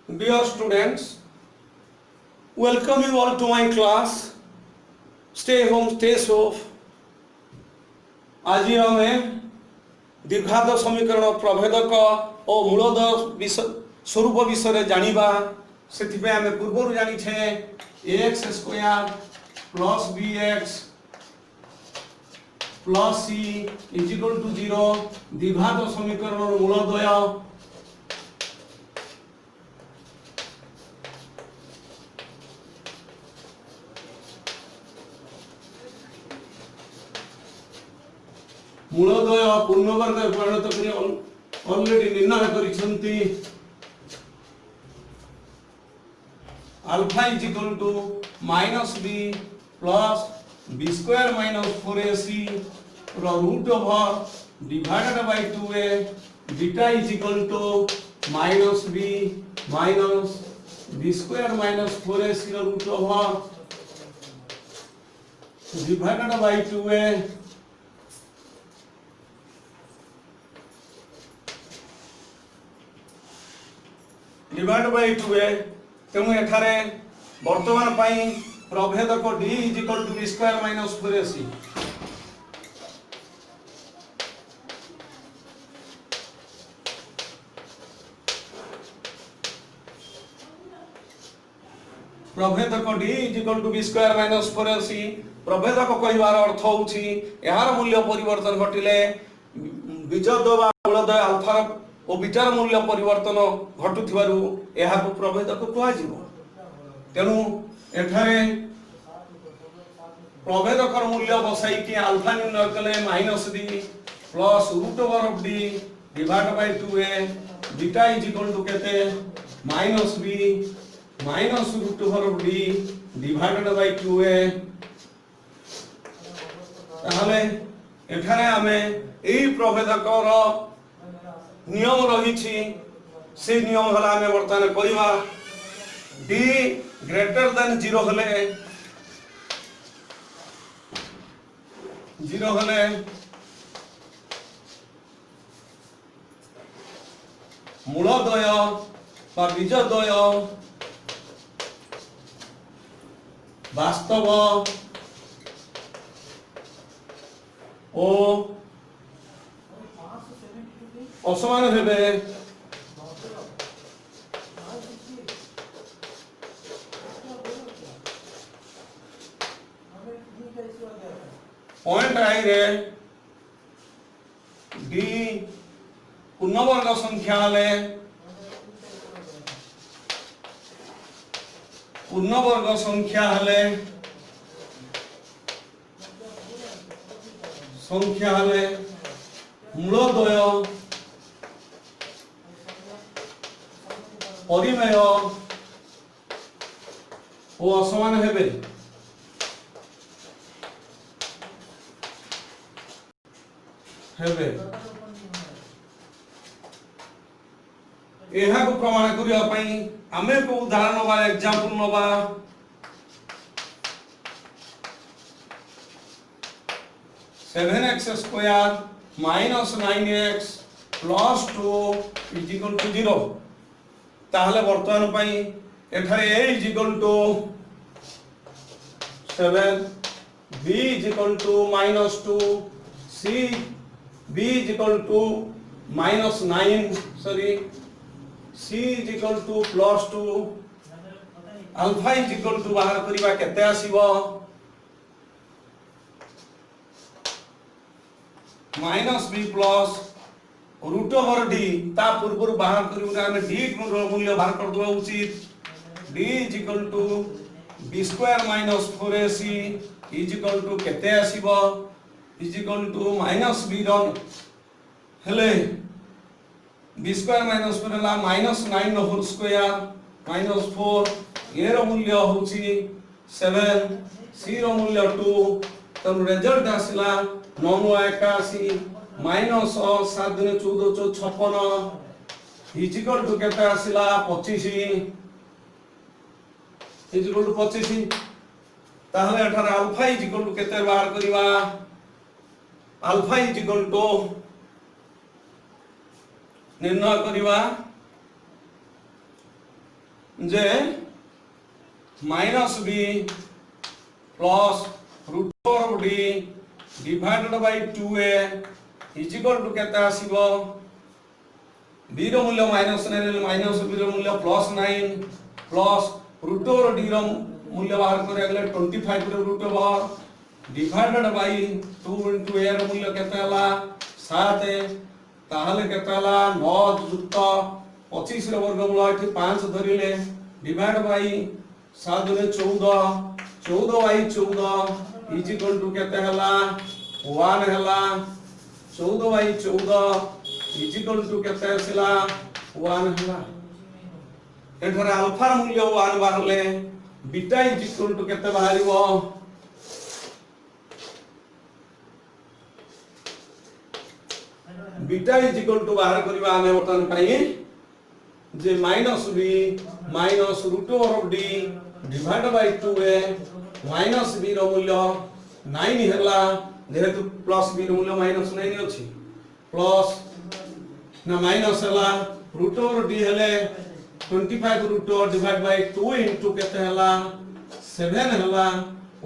Dear students, welcome you all to my class. Stay home, stay safe. आज आमे दीर्घात समीकरण प्रभेदक और मूलद स्वरूप विषय जानिबा से आमे पूर्व जानी छे ax square plus bx plus c is equal to 0 द्विघात समीकरण मूलद्वय मूलद्वय पूर्णवर्ग परिणत करी ऑलरेडी निर्णय करिसंती alpha is equal to -b plus b square minus 4ac root over divided by 2a beta is equal to -b minus b square minus 4ac root over divided by 2a divide by 2a तेणु एठारे वर्तमान पाई प्रभेदक d is equal to b square minus 4ac प्रभेदक d is equal to b square minus 4ac प्रभेदक कहिवार अर्थ होउछि एहार मूल्य परिवर्तन घटिले बीजद्वय वा मूलद्वय अल्फा और बीटार मूल्य परिवर्तन घटुथिबारु एहाको प्रभेदक कुहाजिबो तेनु एठारे प्रभेदकर मूल्य बसाई कि अल्फा निर्णय कले -d plus root over of d divide by 2a beta is equal to केते -b minus root over of d divided by 2a ताहले एठारे हमें एही प्रभेदकर नियम रही से नियम हला हमें वर्तमान करिवा d ग्रेटर देन 0 हले 0 हले मूलद्वय बा बीजद्वय वास्तव ओ असमान हेबे पॉइंट आई रे d पूर्णवर्ग संख्या ले पूर्णवर्ग संख्या ले मूलद्वय परिमेय ओ असमान हेबे एहा को प्रमाण करिया पई आमे को उदाहरण बा एग्जांपल नबा seven X square minus 9x plus 2 is equal to 0 ताहले वर्तमान पई एठारे a is equal to 7 b is equal to -2 c b is equal to -9 sorry c is equal to +2 alpha is equal to बाहर करिबा केते आसीबो -b plus root over d ता पूर्व बाहर करिबा हमें d मूल्य बाहर कर दवा उचित d is equal to b square minus 4ac is equal to केते आसीबो इज इक्वल टू -b रन हेले b स्क्वायर माइनस 4 ला -9 होल स्क्वायर -4 ए रो मूल्य होची 7 c रो मूल्य 2 तब रिजल्ट आसला 981 माइनस 7 14 56 इज इक्वल टू केते आसला 25 इज इक्वल टू 25 ताहले अठार अल्फा इज इक्वल टू केते बाहर करिवा अल्फा इज इक्वल टू निर्णय करिवा जे minus b plus root over d divided by 2a is equal to केते आसीबो बी रो मूल्य माइनस 9 माइनस बी रो मूल्य plus 9 plus root over d रो मूल्य बाहर करे गले 25 रो root over divided by 2 into a रो मूल्य केते हला 7 ताहले केते हला 9 युक्त 25 रो वर्गमूल एठी 5 धरिले डिवाइड बाय 7 रे 14 14 बाय 14 इज इक्वल टू केते हला 1 हला 14 बाय 14 इज इक्वल टू केते आसिला 1 हला एठारे अल्फा मूल्य 1 बाहरले बीटा इज इक्वल टू केते बाहरिबो बीटा इज इक्वल टू बाहर करबा आमे वर्तमान पई जे minus b minus root over of d divide by 2a minus b रो मूल्य 9 हैला जेहेतु प्लस बी रो मूल्य माइनस 9 अछि प्लस ना माइनस हैला रूट ओवर डी हेले 25 root over divide by 2 into केते हैला 7 हैला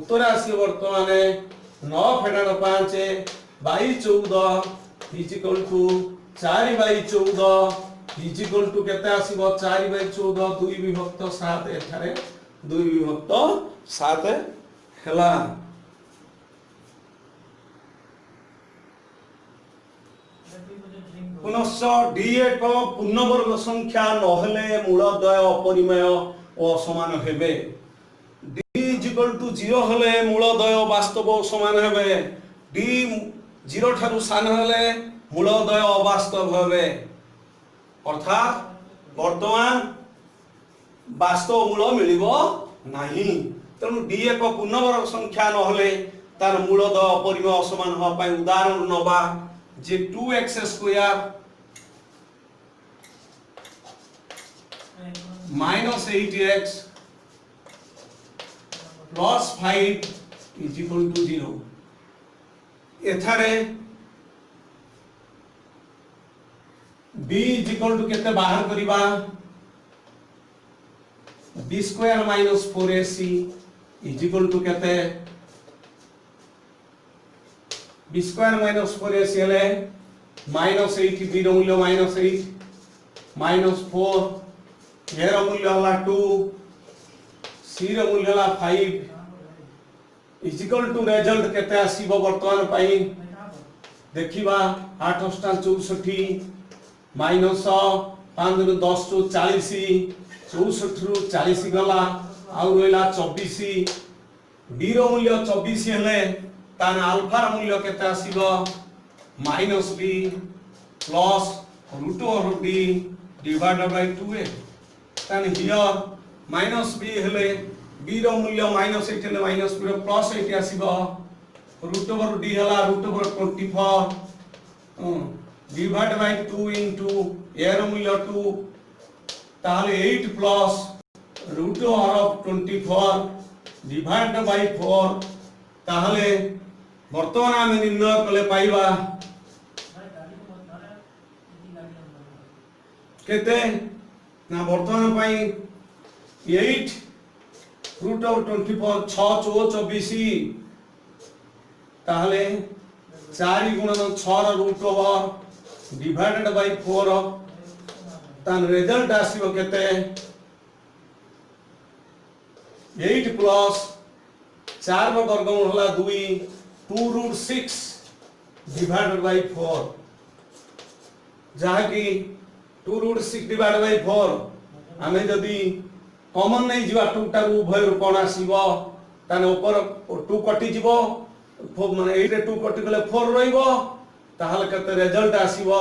उत्तर आसी वर्तमान 9 फेडार 5 by 14 is equal to 4 by 14 is equal to केते आसीबो 4 बाय 14 2 विभक्त 7 एठारे 2 विभक्त 7 हैला पुनश्च डी एक पूर्णवर्ग संख्या नहले मूलद्वय अपरिमेय और समान हेबे डी इज इक्वल टू 0 हले मूलद्वय वास्तव समान हेबे डी 0 ठारू सान हले मूलद्वय अवास्तव हेबे अर्थात वर्तमान वास्तव मूल मिलिबो नाही तेणु डी एक पूर्णवर्ग संख्या नहले तार मूलद्वय अपरिमेय समान हो पाई उदाहरण नबा जे 2x square minus 8x plus 5 is equal to 0 एथारे b is equal to केते बाहर करिबा b square minus 4ac is equal to केते b square minus 4ac हेले minus 8 b रो मूल्य minus 8 minus 4 ए रो मूल्य हला 2 सी रो मूल्य हला 5 इज इक्वल टू रिजल्ट केते आसीबो वर्तमान पई देखिबा 8 * 64 माइनस 5 * 10 = 40 64 रु 40 गला आ रोइला 24 डी रो मूल्य 24 हेले तान अल्फा रो मूल्य केते आसीबो -b plus root over d divided by 2a तान हियर माइनस b हेले b रो मूल्य -8 हेले माइनस b रो प्लस 8 आसीबो रूट ओवर d हला root over 24 divide by 2 into a रो मूल्य 2 ताले 8 plus root over of 24 divide by 4 ताले वर्तमान आमे निर्णय कले पाइबा केते ना वर्तमान पाई 8 रूट ऑफ 24 6 24 ताहले 4 गुणन 6 रो रूट ओवर डिवाइडेड बाय 4 तान रिजल्ट आसीबो केते 8 प्लस 4 रो वर्गमूल होला 2 रूट 6 डिवाइडेड बाय 4 जहा की 2 रूट 6 डिवाइड बाय 4 आमे जदी कॉमन नै जिवा 2 टा उभय रूपण आसीबो ताने ऊपर 2 कटि जिवो माने 8 रे 2 कटि गले 4 रहिबो ताहले कते रिजल्ट आसीबो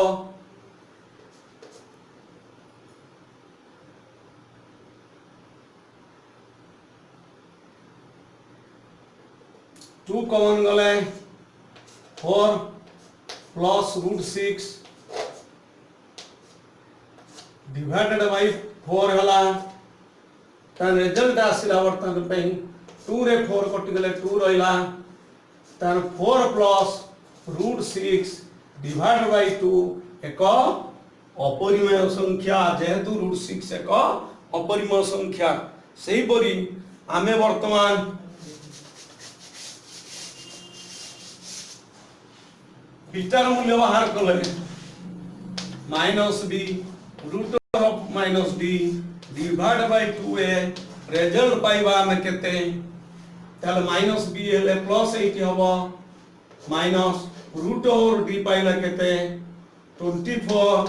2 कॉमन गले 4 प्लस रूट 6 डिवाइडेड बाय 4 हला तान रिजल्ट आसिला वर्तमान पे 2 रे 4 कटि गले 2 रहिला तान 4 प्लस रूट 6 डिवाइडेड बाय 2 एक अपरिमेय संख्या जेहेतु रूट 6 एक अपरिमेय संख्या सही परी आमे वर्तमान बीटार मूल्य बाहर कले minus b root of minus d divide by 2a result पाइबा हमें केते ताले माइनस बी हेले प्लस 8 हबो माइनस रूट ओवर डी पाइला केते 24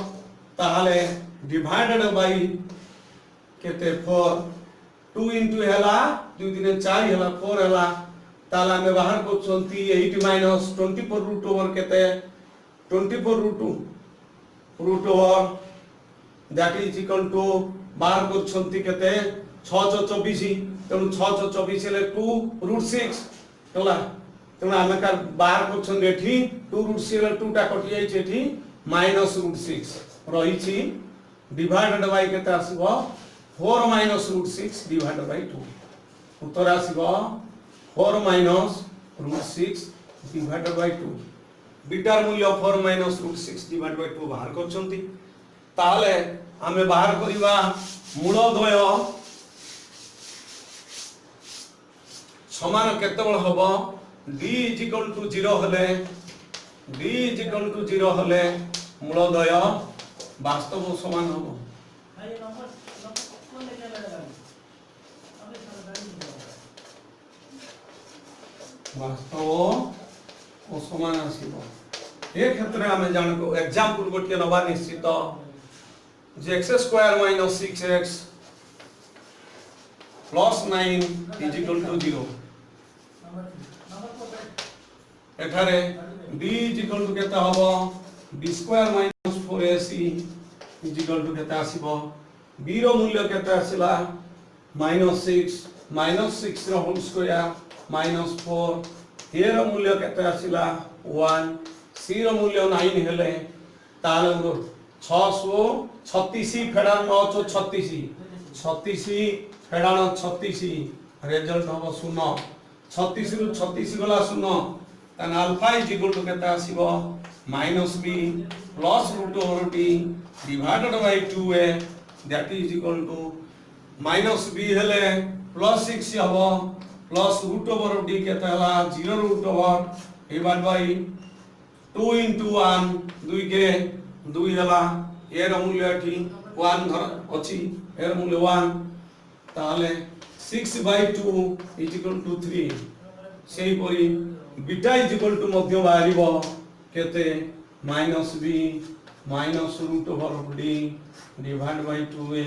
ताले डिवाइडेड बाय केते 4 2 into हेला 2 दिने 4 हेला 4 हेला ताले हमें बाहर को 8 माइनस 24 रूट ओवर केते 24 root over that is equal to बाहर को केते 624 तेणु 624 हेले 2 रूट 6 तला तेणु आमे का बाहर को एठी 2 रूट 6 हेले 2 टा कटि जाई छै एठी माइनस रूट 6 रही छी डिवाइडेड बाय केते आसीबो 4 माइनस रूट 6 डिवाइडेड बाय 2 उत्तर आसीबो 4 माइनस रूट 6 डिवाइडेड बाय 2 बीटार मूल्य 4 माइनस रूट 6 डिवाइडेड बाय 2 बाहर करछंती ताले आमे बाहर करिबा मूलद्वय समान केतेबेल हबो d is equal to 0 हले d is equal to 0 हले मूलद्वय वास्तव समान हबो वास्तव ओ समान आसीबो ए क्षेत्र में जानको एग्जांपल गोटे नबा निश्चित जे x square minus 6x plus 9 is equal to 0 एठारे b इज इक्वल टू केता हबो b square minus 4ac is equal to केता आसीबो b रो मूल्य केता आसिला -6 रो होल स्क्वायर -4 a रो मूल्य केता आसिला 1 c रो मूल्य 9 हेले ताले 636 फेडान 936 फेडान 36 रिजल्ट हबो 0 36 रु 36 गला 0 तन अल्फा इज इक्वल टू केता आसीबो -b plus root over d divided by 2a that is equal to -b हेले +6 हबो प्लस रूट ओवर d केता हला 0 root over divide by 2 into 1 2 के 2 हला ए रो मूल्य एठी 1 धर अछि ए रो मूल्य 1 ताले 6 by 2 is equal to 3 सेही परी बीटा इज इक्वल टू मध्य बाहरिबो केते -b minus root over d divide by 2a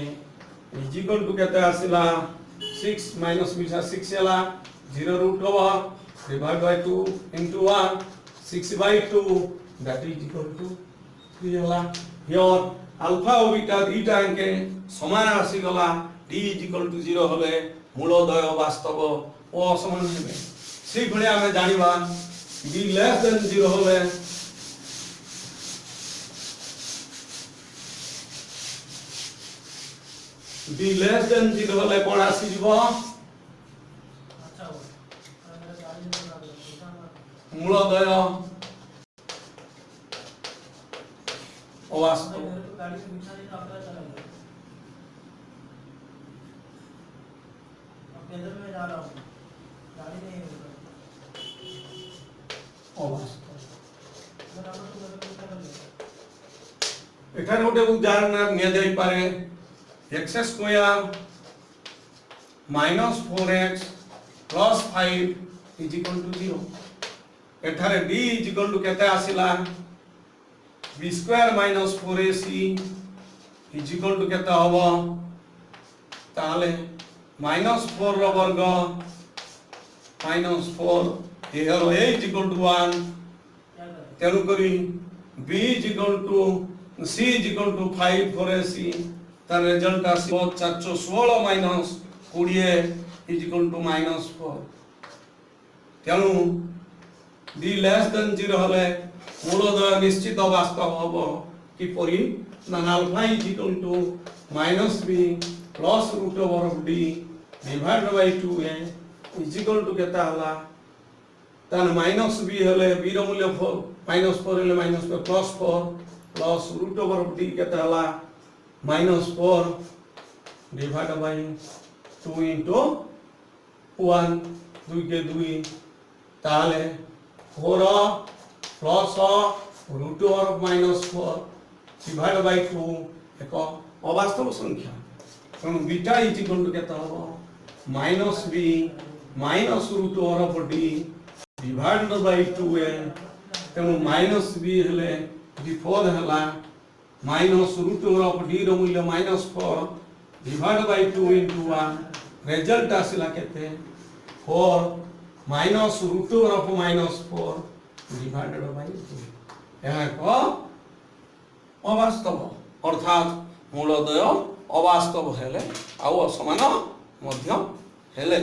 is equal to केते आसिला 6 माइनस b 6 हला 0 root over divide by 2 into 1 6 by 2 that is equal to 3 हला here alpha और बीटा दीटा के समान आसी गला d is equal to 0 हले मूलद्वय वास्तव ओ समान हेबे से भले हमें जानिबा b less than 0 हले b less than 0 हले कोन आसी जीवो मूलद्वय ओ वास्तव केंद्र में जा रहा हूं गाड़ी नहीं है एठारे गोटे उदाहरण निया जाई पारे x square minus 4x plus 5 is equal to 0 एठारे d इज इक्वल टू केते आसिला b square minus 4ac is equal to केते हबो ताले -4 रो वर्ग -4 here a is equal to 1 तेनु करी b is equal to c is equal to 5 4ac तार result आसीबो 416 minus 20 is equal to -4 तेनु d less than 0 हले मूलद्वय निश्चित वास्तव हबो कि परी ना alpha is equal to -b plus root over of d divided by 2a is equal to केता हला तान -b हले b रो मूल्य 4 -4 हले -4 +4 plus root over of d केता हला -4 डिवाइड बाय 2 into 1 2 के 2 ताले 4 plus root over -4 divide by 2 एक अवास्तव संख्या तेणु बीटा इज इक्वल टू केता हो minus b minus root over of d divide by 2a तेणु माइनस बी हेले विपद हला minus root over of d रो मूल्य -4 डिवाइड बाय 2 into 1 रिजल्ट आसिला केते 4 minus root over of -4 divided by 2 यह को अवास्तव अर्थात मूलदय अवास्तव हेले आउ असमान मध्य हेले